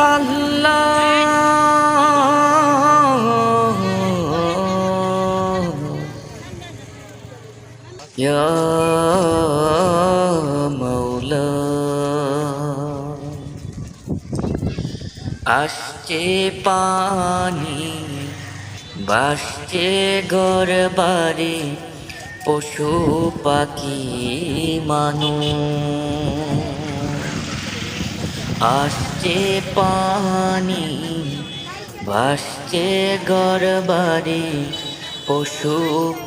আল্লাহ ইয়া মাওলা আসছে পানি ভাসছে ঘর বাড়ি পশু পাখি মানুষ আসছে পানি ভাসছে ঘর বাড়ি পশু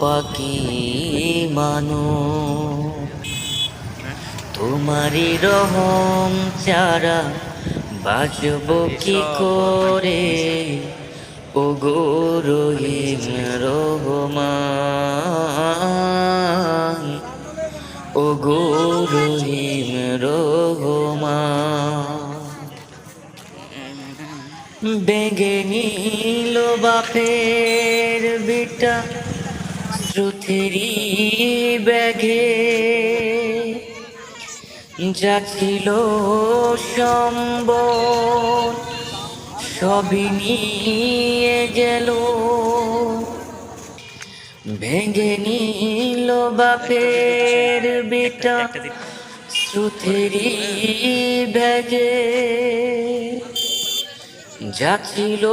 পাখি মানুষ তোমারই রহম ছাড়া বাঁচব কি করে ওগো রহিম রহমান ওগো রহিম রহমান বেগে নিল বাপের বিটা শ্রুতিরি ব্যাঘে যা ছিল সম্বল সবই নিয়ে গেল ভেঙে নিল বাপের বেটা শ্রুতিরি ব্যাগে যা ছিল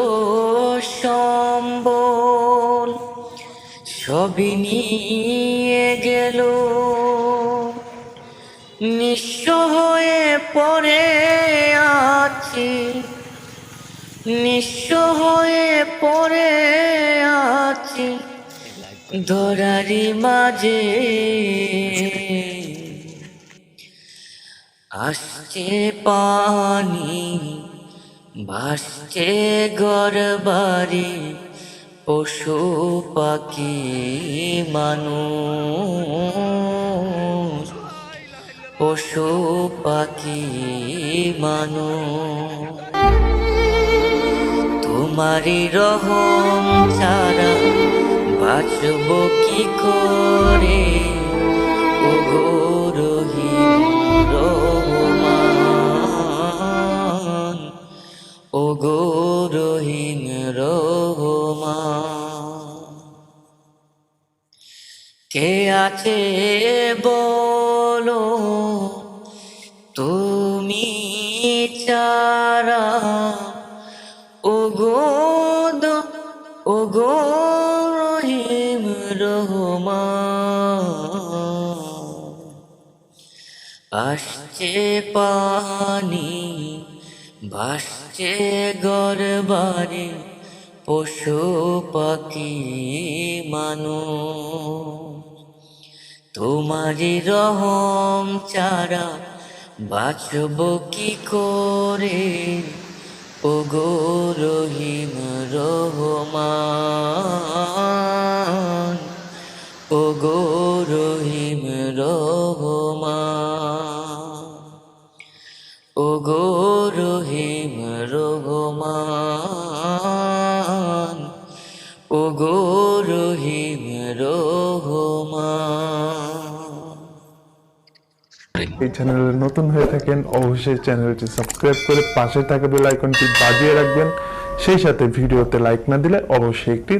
সম্বল সবই নিয়ে গেল নিঃস্ব হয়ে পড়ে আছি নিঃস্ব হয়ে পড়ে আছি ধরারি মাঝে আসছে পানি ভাসছে ঘর বাড়ি পশু পাখি মানুষ পশু পাখি মানুষ তোমারই রহম ছাড়া বাঁচব কি করে ওগো রহিম রহমান ওগো রহিম রহমান কে আছে বলো তুমি চারা ওগো ওগো রহিম রহমান আসছে পানি ভাসছে ঘর বাড়ি পশু পাখি মানুষ তোমারই রহম ছাড়া বাঁচব কি করে ওগো রহিম রহমান ওগো রহিম রহমান ওগো রহিম রহমান ওগো রহিম রহমান। এই চ্যানেলে নতুন হয়ে থাকেন অবশ্যই চ্যানেলটি সাবস্ক্রাইব করে পাশে থাকা বেল আইকনটি বাজিয়ে রাখবেন। সেই সাথে ভিডিওতে লাইক না দিলে অবশ্যই একটি